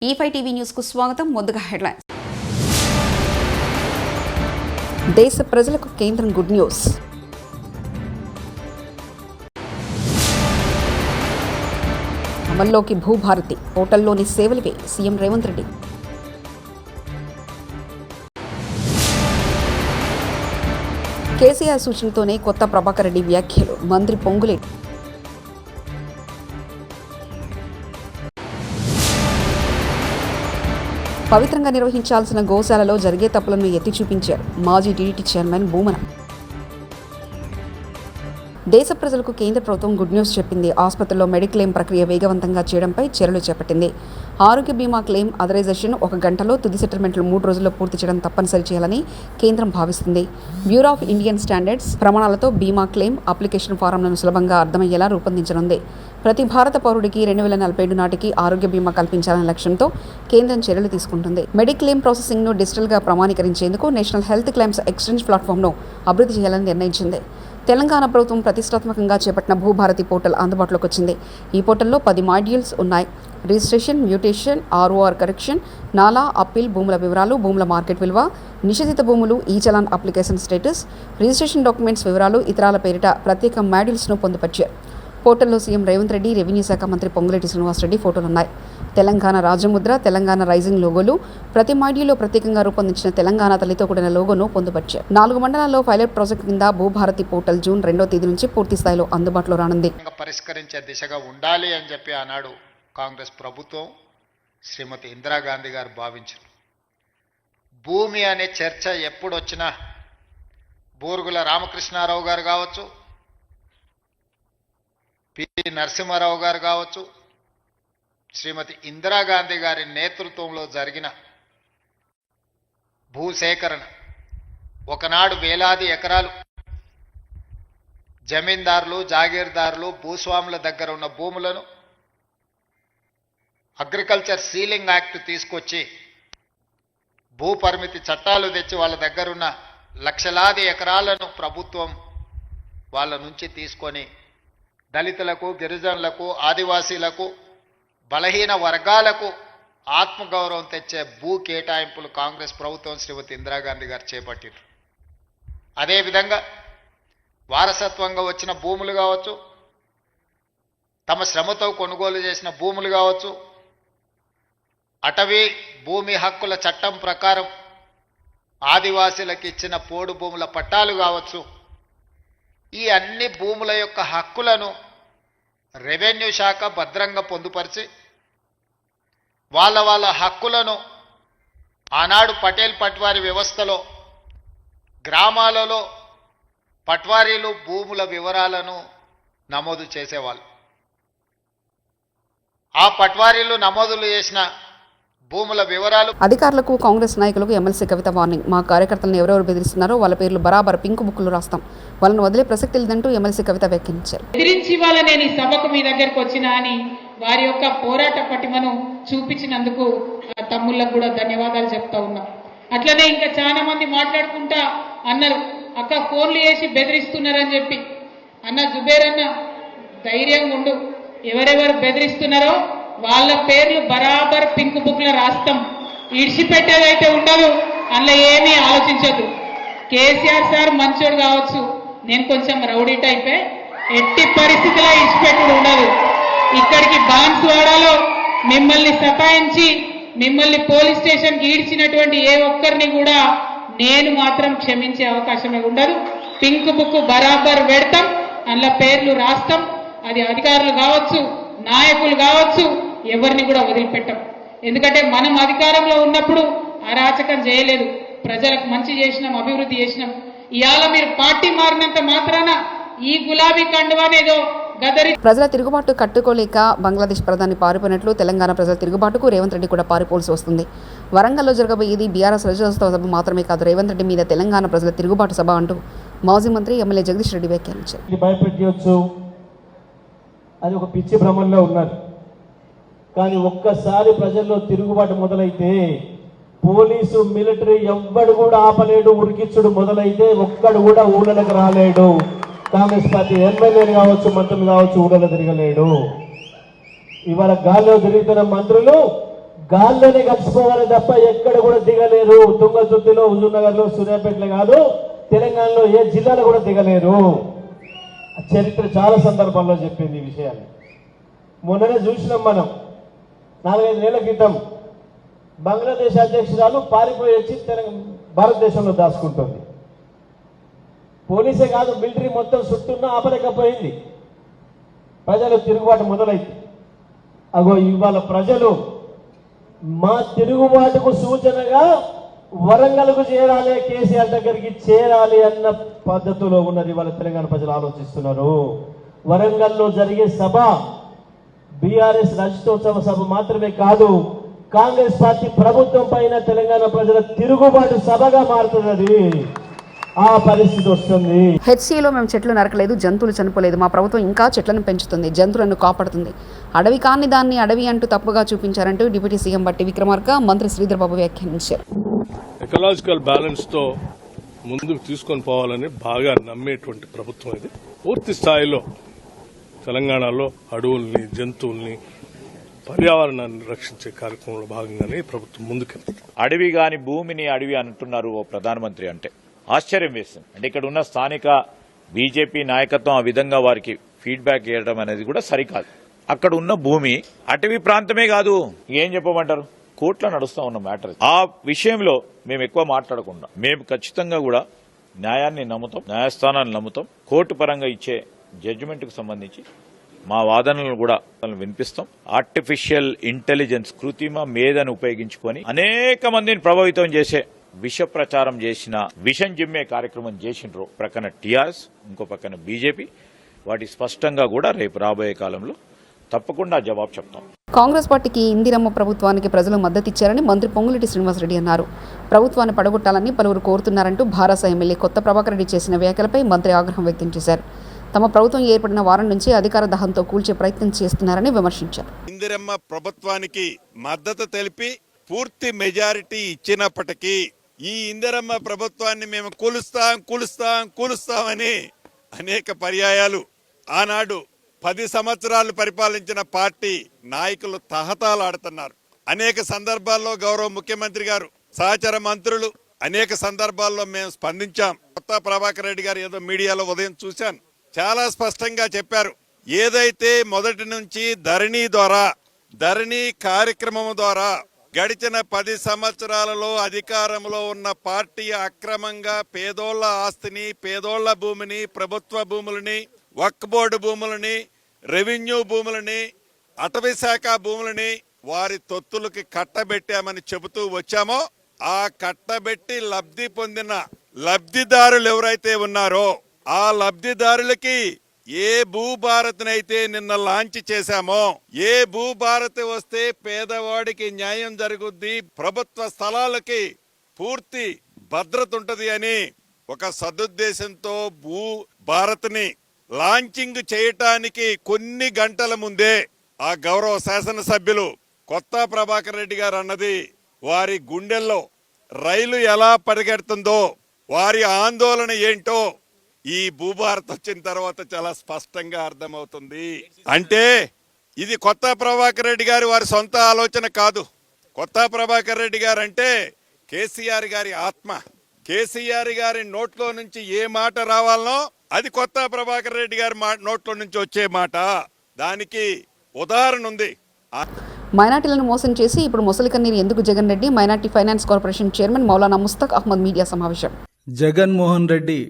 E5 TV news కు స్వాగతం. ముందుగా హెడ్లైన్స్. దేశ ప్రజలకు కేంద్రం గుడ్ న్యూస్. అమల్లోకి భూభారతి పోర్టల్లోని సేవలవే సీఎం రేవంత్ రెడ్డి. కేసీఆర్ సూచనతోనే కొత్త ప్రభాకర్ రెడ్డి వ్యాఖ్యలు. మంత్రి పొంగులేటి. పవిత్రంగా నిర్వహించాల్సిన గోశాలలో జరిగే తప్పులను ఎత్తి చూపించారు మాజీ టీడీటీ చైర్మన్ భూమన. దేశ ప్రజలకు కేంద్ర ప్రభుత్వం గుడ్ న్యూస్ చెప్పింది. ఆసుపత్రుల్లో మెడిక్లెయిమ్ ప్రక్రియ వేగవంతంగా చేయడంపై చర్యలు చేపట్టింది. ఆరోగ్య బీమా క్లెయిమ్ అథరైజేషన్ 1 గంటలో, తుది సెటిల్మెంట్లు 3 రోజుల్లో పూర్తి చేయడం తప్పనిసరి చేయాలని కేంద్రం భావిస్తుంది. బ్యూరో ఆఫ్ ఇండియన్ స్టాండర్డ్స్ ప్రమాణాలతో బీమా క్లెయిమ్ అప్లికేషన్ ఫారంలను సులభంగా అర్థమయ్యేలా రూపొందించనుంది. ప్రతి భారత పౌరుడికి 2047 నాటికి ఆరోగ్య బీమా కల్పించాలనే లక్ష్యంతో కేంద్రం చర్యలు తీసుకుంటుంది. మెడిక్లెయిమ్ ప్రాసెసింగ్ను డిజిటల్గా ప్రమాణీకరించేందుకు నేషనల్ హెల్త్ క్లెయిమ్స్ ఎక్స్చేంజ్ ప్లాట్ఫామ్ను అభివృద్ధి చేయాలని నిర్ణయించింది. తెలంగాణ ప్రభుత్వం ప్రతిష్టాత్మకంగా చేపట్టిన భూభారతి పోర్టల్ అందుబాటులోకి వచ్చింది. ఈ పోర్టల్లో 10 మాడ్యూల్స్ ఉన్నాయి. రిజిస్ట్రేషన్, మ్యూటేషన్, ఆర్ఓఆర్ కరెక్షన్, నాలా, అప్పీల్, భూముల వివరాలు, భూముల మార్కెట్ విలువ, నిషేధిత భూములు, ఈ challan application status, registration documents వివరాలు, ఇతరాల పేరిట ప్రత్యేక మాడ్యూల్స్ను పొందుపరిచారు. పోర్టల్లో సీఎం రేవంత్ రెడ్డి, రెవెన్యూ శాఖ మంత్రి పొంగులేటి శ్రీనివాసరెడ్డి ఫోటోలున్నాయి. తెలంగాణ రాజముద్ర, తెలంగాణ రైజింగ్ లోగోలు, ప్రతి మాడ్యూల్లో ప్రత్యేకంగా రూపొందించిన తెలంగాణ తల్లితో కూడిన లోగోను పొందుపరిచారు. 4 మండలాల్లో పైలట్ ప్రాజెక్టు కింద భూభారతి పోర్టల్ జూన్ 2వ తేదీ నుంచి పూర్తి స్థాయిలో అందుబాటులో రానుంది. పరిష్కరించే దిశగా ఉండాలి అని చెప్పి ఆనాడు కాంగ్రెస్ ప్రభుత్వం శ్రీమతి ఇందిరాగాంధీ గారు భావించారు. భూమి అనే చర్చ ఎప్పుడొచ్చినా బూరుగుల రామకృష్ణారావు గారు కావచ్చు, పి నరసింహారావు గారు కావచ్చు, శ్రీమతి ఇందిరాగాంధీ గారి నేతృత్వంలో జరిగిన భూసేకరణ, ఒకనాడు వేలాది ఎకరాలు జమీందారులు, జాగీర్దారులు, భూస్వాముల దగ్గర ఉన్న భూములను అగ్రికల్చర్ సీలింగ్ యాక్ట్ తీసుకొచ్చి భూ పరిమితి చట్టాలు తెచ్చి వాళ్ళ దగ్గరున్న లక్షలాది ఎకరాలను ప్రభుత్వం వాళ్ళ నుంచి తీసుకొని దళితులకు, గిరిజనులకు, ఆదివాసీలకు, బలహీన వర్గాలకు ఆత్మగౌరవం తెచ్చే భూ కేటాయింపులు కాంగ్రెస్ ప్రభుత్వం శ్రీమతి ఇందిరాగాంధీ గారు చేపట్టారు. అదేవిధంగా వారసత్వంగా వచ్చిన భూములు కావచ్చు, తమ శ్రమతో కొనుగోలు చేసిన భూములు కావచ్చు, అటవీ భూమి హక్కుల చట్టం ప్రకారం ఆదివాసీలకు ఇచ్చిన పోడు భూముల పట్టాలు కావచ్చు, ఈ అన్ని భూముల యొక్క హక్కులను రెవెన్యూ శాఖ భద్రంగా పొందుపరిచి వాళ్ళ హక్కులను ఆనాడు పటేల్ పట్వారీ వ్యవస్థలో గ్రామాలలో పట్వారీలు భూముల వివరాలను నమోదు చేసేవాళ్ళు. ఆ పట్వారీలు నమోదులు చేసిన భూముల వివరాలు అధికారులకు, కాంగ్రెస్ నాయకులకు ఎమ్మెల్సీ కవిత వార్నింగ్. మా కార్యకర్తలను ఎవరెవరు బెదిరిస్తున్నారో వాళ్ళ పేర్లు బరాబర్ పింక్ బుక్లు రాస్తాం, వాళ్ళని వదిలే ప్రసక్తి లేదంటూ ఎమ్మెల్సీ కవిత వ్యాఖ్యానించారు. బెదిరించి వాళ్ళ నేను ఈ సభకు మీ దగ్గరకు వచ్చినా అని వారి యొక్క పోరాట పటిమను చూపించినందుకు తమ్ముళ్ళకు కూడా ధన్యవాదాలు చెప్తా ఉన్నాం. అట్లనే ఇంకా చాలా మంది మాట్లాడుకుంటా అన్నారు, అక్క ఫోన్లు చేసి బెదిరిస్తున్నారని చెప్పి. అన్న జుబేర్ అన్న ధైర్యంగా ఉండు, ఎవరెవరు బెదిరిస్తున్నారో వాళ్ళ పేర్లు బరాబర్ పింక్ బుక్ లో రాస్తాం, ఇడిచిపెట్టేదైతే ఉండదు, అందులో ఏమీ ఆలోచించదు. కేసీఆర్ సార్ మంచోడు కావచ్చు, నేను కొంచెం రౌడీ టైపే, ఎట్టి పరిస్థితిలో ఇడిచిపెట్టుడు ఉండదు. ఇక్కడికి బాన్స్వాడలో మిమ్మల్ని సతాయించి మిమ్మల్ని పోలీస్ స్టేషన్కి ఈడ్చినటువంటి ఏ ఒక్కరిని కూడా నేను మాత్రం క్షమించే అవకాశమే ఉండదు. పింక్ బుక్ బరాబర్ పెడతాం, అందులో పేర్లు రాస్తాం. అది అధికారులు కావచ్చు, నాయకులు కావచ్చు, ఎవరిని కూడా వదిలిపెట్టాం. ఎందుకంటే మనం అధికారంలో ఉన్నప్పుడు అరాచకం చేయలేదు, ప్రజలకు మంచి చేసినాం, అభివృద్ధి చేసినాం. ఇవాళ మీరు పార్టీ మారినంత మాత్రాన ఈ గులాబీ కండువానేదో గదరి. ప్రజల తిరుగుబాటు కట్టుకోలేక బంగ్లాదేశ్ ప్రధాని పారిపోయినట్లు తెలంగాణ ప్రజల తిరుగుబాటుకు రేవంత్ రెడ్డి కూడా పారిపోవాల్సి వస్తుంది. వరంగల్లో జరగబోయేది బీఆర్ఎస్ రజతోత్సవ సభ మాత్రమే కాదు, రేవంత్ రెడ్డి మీద తెలంగాణ ప్రజల తిరుగుబాటు సభ అంటూ మాజీ మంత్రి ఎమ్మెల్యే జగదీష్ రెడ్డి వ్యాఖ్యానించారు. భయపెట్టవచ్చు అది ఒక పిచ్చి భ్రమంలో ఉన్నారు. కానీ ఒక్కసారి ప్రజల్లో తిరుగుబాటు మొదలైతే పోలీసు, మిలిటరీ ఎవ్వడు కూడా ఆపలేడు. ఉరికిచ్చుడు మొదలైతే ఒక్కడు కూడా ఊళ్ళకి రాలేడు. కాంగ్రెస్ పార్టీ ఎమ్మెల్యేలు కావచ్చు, మంత్రులు కావచ్చు, ఊళ్ళలో తిరగలేడు. ఇవాళ గాల్లో తిరుగుతున్న మంత్రులు గాల్లోనే కలిసిపోవాలి తప్ప ఎక్కడ కూడా దిగలేరు. తుంగతుర్తిలో, హుజూర్నగర్లో, సూర్యాపేటలో కాదు, తెలంగాణలో ఏ జిల్లాలో కూడా దిగలేరు. చరిత్ర చాలా సందర్భాల్లో చెప్పింది ఈ విషయాన్ని. మొన్ననే చూసినాం మనం, 4-5 నెలల క్రితం బంగ్లాదేశ్ అధ్యక్షురాలు పారిపోయి వచ్చి భారతదేశంలో దాచుకుంటుంది. పోలీసే కాదు, మిలిటరీ మొత్తం చుట్టూన్నా ఆపలేకపోయింది. ప్రజలు తిరుగుబాటు మొదలైంది. అగో ఇవాళ ప్రజలు మా తిరుగుబాటుకు సూచనగా వరంగల్కు చేరాలి, కేసీఆర్ దగ్గరికి చేరాలి అన్న పద్ధతిలో ఉన్నది ఇవాళ తెలంగాణ ప్రజలు ఆలోచిస్తున్నారు. వరంగల్లో జరిగే సభ బీఆర్ఎస్ రజతోత్సవ సభ మాత్రమే కాదు, కాంగ్రెస్ పార్టీ ప్రభుత్వం పైన తెలంగాణ ప్రజల తిరుగుబాటు సభగా మారుతున్నది. ఆ పరిస్థితి వస్తుంది. హెచ్సీలో మేము చెట్లు నరకలేదు, జంతువులు చనిపోలేదు. మా ప్రభుత్వం ఇంకా చెట్లను పెంచుతుంది, జంతువులను కాపాడుతుంది. అడవి కాని దాన్ని అడవి అంటూ తప్పుగా చూపించారంటూ డిప్యూటీ సీఎం బట్టి విక్రమార్క, మంత్రి శ్రీధర్ బాబు వ్యాఖ్యానించారు. ఎకలాజికల్ బ్యాలెన్స్ తో ముందుకు తీసుకొని పోవాలని బాగా నమ్మేటువంటి ప్రభుత్వం ఇది. పూర్తి స్థాయిలో తెలంగాణలో అడవుల్ని, జంతువుల్ని, పర్యావరణాన్ని రక్షించే కార్యక్రమంలో భాగంగానే ప్రభుత్వం ముందుకెళ్తుంది. అడవి కాని భూమిని అడవి అంటున్నారు ఓ ప్రధానమంత్రి అంటే ఆశ్చర్యం వేస్తుంది. అంటే ఇక్కడ ఉన్న స్థానిక బీజేపీ నాయకత్వం ఆ విధంగా వారికి ఫీడ్బ్యాక్ ఇవ్వడం అనేది కూడా సరికాదు. అక్కడ ఉన్న భూమి అటవీ ప్రాంతమే కాదు, ఏం చెప్పమంటారు, కోర్టులో నడుస్తూ ఉన్న మ్యాటర్. ఆ విషయంలో మేము ఎక్కువ మాట్లాడకుండా మేము ఖచ్చితంగా కూడా న్యాయాన్ని నమ్ముతాం, న్యాయస్థానాన్ని నమ్ముతాం. కోర్టు పరంగా ఇచ్చే జడ్జిమెంట్ కు సంబంధించి మా వాదనలను కూడా వినిపిస్తాం. ఆర్టిఫిషియల్ ఇంటెలిజెన్స్, కృత్రిమ మేధను ఉపయోగించుకొని అనేక మందిని ప్రభావితం చేసే విష ప్రచారం చేసిన, విషం జిమ్మే కార్యక్రమం చేసిండ్రు ప్రక్కన టీఆర్ఎస్, ఇంకో పక్కన బీజేపీ. వాటి స్పష్టంగా కూడా రేపు రాబోయే కాలంలో తప్పకుండా జవాబు చెప్తాం. కాంగ్రెస్ పార్టీకి ఇందిరమ్మ ప్రభుత్వానికి ప్రజలు మద్దతిచ్చారని మంత్రి పొంగులేటి శ్రీనివాసరెడ్డి అన్నారు. ప్రభుత్వాన్ని పడగొట్టాలని పలువురు కోరుతున్నారంటూ భారాస ఎమ్మెల్యే కొత్త ప్రభాకర్ రెడ్డి చేసిన వ్యాఖ్యలపై మంత్రి ఆగ్రహం వ్యక్తం చేశారు. తమ ప్రభుత్వం ఏర్పడిన వారం నుంచి అధికార దహంతో కూల్చే ప్రయత్నం చేస్తున్నారని విమర్శించారు. ఇందిరమ్మ ప్రభుత్వానికి మద్దతు తెలిపి పూర్తి మెజారిటీ ఇచ్చినప్పటికీ ఈ ఇందిరమ్మ ప్రభుత్వాన్ని మేము కూలుస్తామని అనేక పర్యాయాలు ఆనాడు 10 సంవత్సరాలు పరిపాలించిన పార్టీ నాయకులు తహతాలాడుతున్నారు. అనేక సందర్భాల్లో గౌరవ ముఖ్యమంత్రి గారు, సహచర మంత్రులు అనేక సందర్భాల్లో మేము స్పందించాం. కొత్త ప్రభాకర్ రెడ్డి గారు ఏదో మీడియాలో ఉదయం చూశాను, చాలా స్పష్టంగా చెప్పారు. ఏదైతే మొదటి నుంచి ధరణి కార్యక్రమం ద్వారా గడిచిన 10 సంవత్సరాలలో అధికారంలో ఉన్న పార్టీ అక్రమంగా పేదోళ్ల ఆస్తిని, పేదోళ్ల భూమిని, ప్రభుత్వ భూములని, వక్ఫ్ బోర్డు భూములని, రెవెన్యూ భూములని, అటవీ శాఖ భూములని వారి తొత్తులకి కట్టబెట్టామని చెబుతూ వచ్చామో, ఆ కట్టబెట్టి లబ్ధి పొందిన లబ్ధిదారులు ఎవరైతే ఉన్నారో ఆ లబ్ధిదారులకి ఏ భూభారత్నైతే నిన్న లాంచ్ చేశామో, ఏ భూభారత్ వస్తే పేదవాడికి న్యాయం జరుగుద్ది, ప్రభుత్వ స్థలాలకి పూర్తి భద్రత ఉంటది అని ఒక సదుద్దేశంతో భూభారత్ని లాంచింగ్ చేయటానికి కొన్ని గంటల ముందే ఆ గౌరవ శాసనసభ్యులు కొత్త ప్రభాకర్ రెడ్డి గారు అన్నది వారి గుండెల్లో రైలు ఎలా పరిగెడుతుందో, వారి ఆందోళన ఏంటో ఈ భూభారత్ వచ్చిన తర్వాత చాలా స్పష్టంగా అర్థమవుతుంది. అంటే ఇది కొత్త ప్రభాకర్ రెడ్డి గారి వారి సొంత ఆలోచన కాదు. కొత్త ప్రభాకర్ రెడ్డి గారు అంటే కేసీఆర్ గారి ఆత్మ. కేసీఆర్ గారి నోట్లో నుంచి ఏ మాట రావాలనో అది కొత్త ప్రభాకర్ రెడ్డి గారి నోట్లో నుంచి వచ్చే మాట. దానికి ఉదాహరణ ఉంది. మైనార్టీలను మోసం చేసి ఇప్పుడు మొసలి కన్నీరు ఎందుకు Jagan Reddy? Minority finance corporation chairman Maulana Mustaq Ahmed media సమావేశం. జగన్మోహన్ రెడ్డి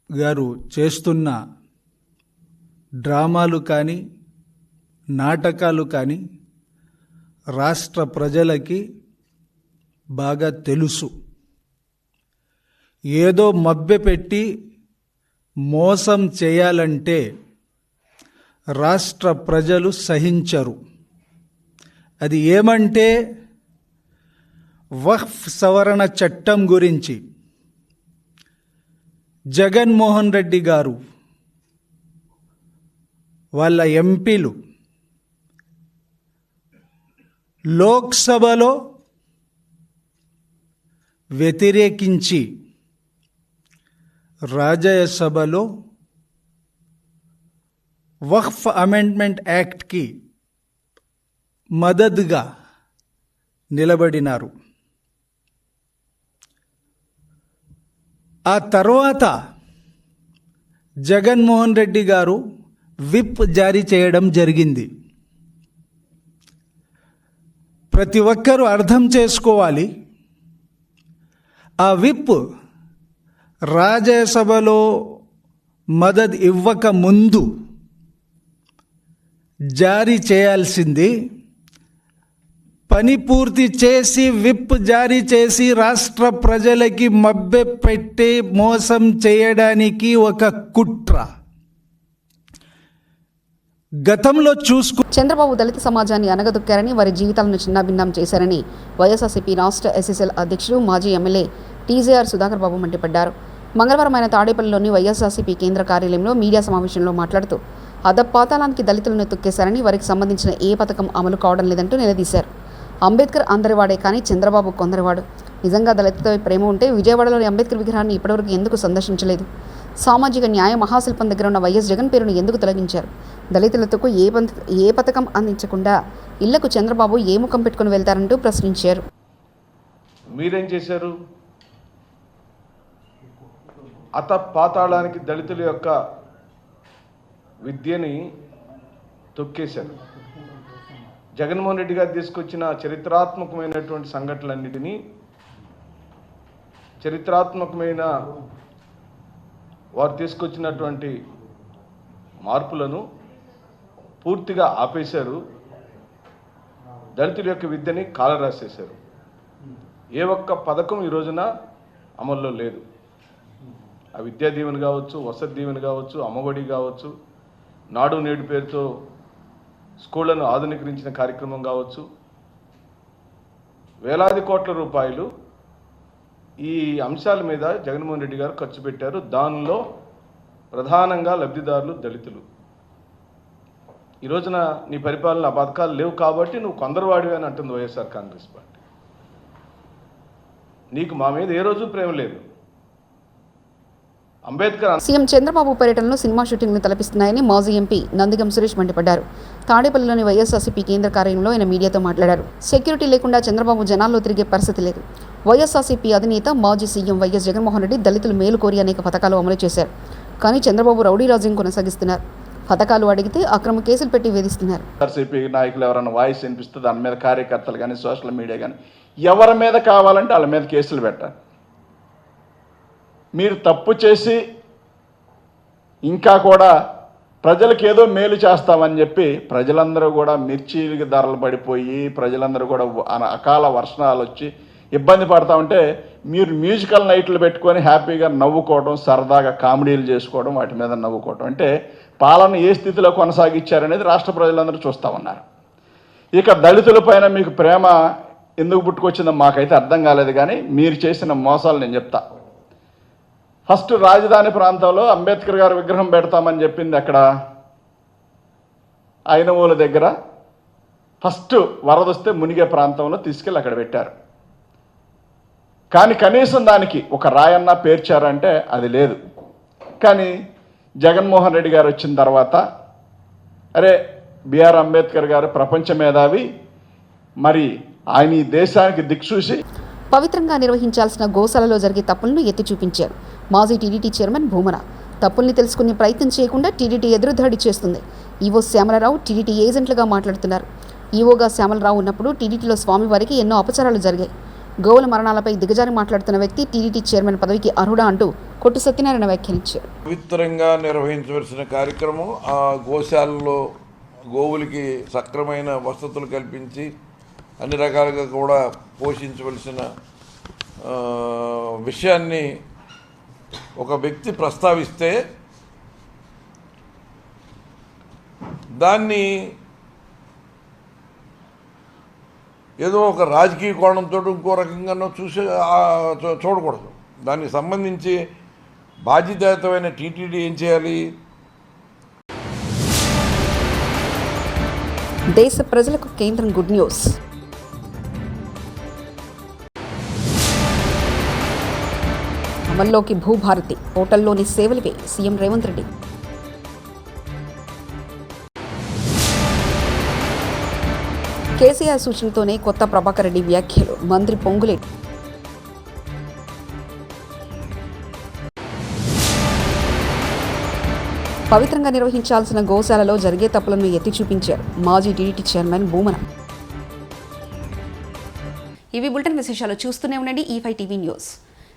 గారు చేస్తున్న డ్రామాలు కానీ నాటకాలు కానీ రాష్ట్ర ప్రజలకి బాగా తెలుసు. ఏదో మభ్యపెట్టి మోసం చేయాలంటే రాష్ట్ర ప్రజలు సహించరు. అది ఏమంటే వక్ఫ్ సవరణ చట్టం గురించి జగన్మోహన్ రెడ్డి గారు వాళ్ళ ఎంపీలు లోక్సభలో వ్యతిరేకించి రాజ్యసభలో వక్ఫ్ అమెండ్మెంట్ యాక్ట్కి మద్దతుగా నిలబడినారు. ఆ తర్వాత జగన్మోహన్ రెడ్డి గారు విప్ జారీ చేయడం జరిగింది. ప్రతి ఒక్కరూ అర్థం చేసుకోవాలి, ఆ విప్ రాజ్యసభలో మద్దతు ఇవ్వక ముందు జారీ చేయాల్సింది. పని పూర్తి చేసి విప్ జారీ చేసి రాష్ట్ర ప్రజలకి మభ్యపెట్టి మోసం చేయడానికి ఒక కుట్ర. గతంలో చంద్రబాబు దళిత సమాజాన్ని అనగదొక్కారని, వారి జీవితాలను చిన్నాభిన్నం చేశారని వైఎస్ఆర్సీపీ రాష్ట్ర ఎస్ఎస్ఎల్ అధ్యక్షుడు మాజీ ఎమ్మెల్యే టీజేఆర్ సుధాకర్ బాబు మండిపడ్డారు. మంగళవారం ఆయన తాడేపల్లిలోని వైఎస్ఆర్సీపీ కేంద్ర కార్యాలయంలో మీడియా సమావేశంలో మాట్లాడుతూ అధపాతాళానికి దళితులను తొక్కేశారని, వారికి సంబంధించిన ఏ పథకం అమలు కావడం లేదంటూ నిలదీశారు. అంబేద్కర్ అందరివాడే కానీ చంద్రబాబు కొందరివాడు. నిజంగా దళితులపై ప్రేమ ఉంటే విజయవాడలోని అంబేద్కర్ విగ్రహాన్ని ఇప్పటివరకు ఎందుకు సందర్శించలేదు? సామాజిక న్యాయ మహాశిల్పం దగ్గర ఉన్న వైఎస్ జగన్ పేరును ఎందుకు తొలగించారు? దళితులతో ఏ పథకం అందించకుండా ఇళ్లకు చంద్రబాబు ఏ ముఖం పెట్టుకుని వెళ్తారంటూ ప్రశ్నించారు. మీరేం చేశారు? పాతాళానికి దళితుల యొక్క విద్యని తొక్కేశారు. జగన్మోహన్ రెడ్డి గారు తీసుకొచ్చిన చరిత్రాత్మకమైనటువంటి సంఘటనలన్నిటినీ, చరిత్రాత్మకమైన వారు తీసుకొచ్చినటువంటి మార్పులను పూర్తిగా ఆపేశారు. దళితుల యొక్క విద్యని కాలరాసేశారు. ఏ ఒక్క పథకం ఈ రోజున అమల్లో లేదు. ఆ విద్యా దీవెన కావచ్చు, వసతి దీవెన కావచ్చు, అమ్మఒడి కావచ్చు, నాడు నేడు పేరుతో స్కూళ్లను ఆధునీకరించిన కార్యక్రమం కావచ్చు, వేలాది కోట్ల రూపాయలు ఈ అంశాల మీద జగన్మోహన్ రెడ్డి గారు ఖర్చు పెట్టారు. దానిలో ప్రధానంగా లబ్ధిదారులు దళితులు. ఈ రోజున నీ పరిపాలన పథకాలు లేవు కాబట్టి నువ్వు కొందరువాడివి అని అంటుంది వైఎస్ఆర్ కాంగ్రెస్ పార్టీ. నీకు మా మీద ఏ రోజు ప్రేమ లేదు. సీఎం చంద్రబాబు పర్యటనలో సినిమా షూటింగ్ను తలపిస్తున్నాయని మాజీ ఎంపీ నందిగం సురేష్ మండిపడ్డారు. తాడేపల్లిలోని వైఎస్ఆర్సీపీ కేంద్ర కార్యాలయంలో ఆయన మీడియాతో మాట్లాడారు. సెక్యూరిటీ లేకుండా చంద్రబాబు జనాల్లో తిరిగే పరిస్థితి లేదు. వైఎస్ఆర్సీపీ అధినేత మాజీ సీఎం వైఎస్ జగన్మోహన్ రెడ్డి దళితులు మేలు కోరి అనేక పథకాలు అమలు చేశారు. కానీ చంద్రబాబు రౌడీ రాజ్యం కొనసాగిస్తున్నారు. పథకాలు అడిగితే అక్రమ కేసులు పెట్టి వేధిస్తున్నారు. వైఎస్ఆర్సీపీ నాయకులు ఎవరైనా వాయిస్ వినిపిస్తే దాని మీద కార్యకర్తలు కానీ సోషల్ మీడియా కానీ ఎవరి మీద కావాలంటే వాళ్ళ మీద కేసులు పెట్టారు. మీరు తప్పు చేసి ఇంకా కూడా ప్రజలకు ఏదో మేలు చేస్తామని చెప్పి ప్రజలందరూ కూడా మిర్చీలకి ధరలు పడిపోయి ప్రజలందరూ కూడా అకాల వర్షాలు వచ్చి ఇబ్బంది పడతా ఉంటే మీరు మ్యూజికల్ నైట్లు పెట్టుకొని హ్యాపీగా నవ్వుకోవడం, సరదాగా కామెడీలు చేసుకోవడం, వాటి మీద నవ్వుకోవడం అంటే పాలన ఏ స్థితిలో కొనసాగించారనేది రాష్ట్ర ప్రజలందరూ చూస్తూ ఉన్నారు. ఇక దళితుల పైన మీకు ప్రేమ ఎందుకు పుట్టుకొచ్చిందో మాకైతే అర్థం కాలేదు. కానీ మీరు చేసిన మోసాలు నేను చెప్తా. ఫస్ట్ రాజధాని ప్రాంతంలో అంబేద్కర్ గారు విగ్రహం పెడతామని చెప్పింది అక్కడ ఐనవోలు దగ్గర. ఫస్ట్ వరదొస్తే మునిగే ప్రాంతంలో తీసుకెళ్ళి అక్కడ పెట్టారు. కానీ కనీసం దానికి ఒక రాయన్న పేర్చారంటే అది లేదు. కానీ జగన్మోహన్ రెడ్డి గారు వచ్చిన తర్వాత అరే బిఆర్ అంబేద్కర్ గారు ప్రపంచ మేధావి, మరి ఆయన ఈ దేశానికి దిక్సూసి పవిత్రంగా నిర్వహించాల్సిన గోశాలలో జరిగే తప్పులను ఎత్తి చూపించారు. మాజీ టీడీటీ చైర్మన్ భూమన తప్పుల్ని తెలుసుకునే ప్రయత్నం చేయకుండా టీడీటీ ఎదురుదాడి చేస్తుంది. ఈవో శ్యామలరావు టీడీటీ ఏజెంట్లుగా మాట్లాడుతున్నారు. ఈవోగా శ్యామలరావు ఉన్నప్పుడు టీడీటీలో స్వామివారికి ఎన్నో అపచారాలు జరిగాయి. గోవుల మరణాలపై దిగజారి మాట్లాడుతున్న వ్యక్తి టీడీటీ చైర్మన్ పదవికి అర్హుడా అంటూ కొట్టు సత్యనారాయణ వ్యాఖ్యానించారు. పవిత్రంగా నిర్వహించవలసిన కార్యక్రమం ఆ గోశాలలో గోవులకి సక్రమైన వసతులు కల్పించి అన్ని రకాలుగా కూడా పోషించవలసిన విషయాన్ని ఒక వ్యక్తి ప్రస్తావిస్తే దాన్ని ఏదో ఒక రాజకీయ కోణంతో ఇంకో రకంగా చూడకూడదు. దానికి సంబంధించి బాధ్యతాయుతమైన టీటీడీ ఏం చేయాలి? దేశ ప్రజలకు కేంద్రం గుడ్ న్యూస్. అమల్లోకి భూభారతి పోర్టల్లోని సేవలవే సీఎం రేవంత్ రెడ్డి. కేసీఆర్ సూచనతోనే కొత్త ప్రభాకర్ రెడ్డి వ్యాఖ్యలు. మంత్రి పొంగులేటి పవిత్రంగా నిర్వహించాల్సిన గోశాలలో జరిగే తప్పులను ఎత్తి చూపించారు మాజీ టీడీటీ చైర్మన్ భూమన. ఇవి బులెటిన్ విశేషాలు. చూస్తూనే ఉండండి E5 టీవీ న్యూస్.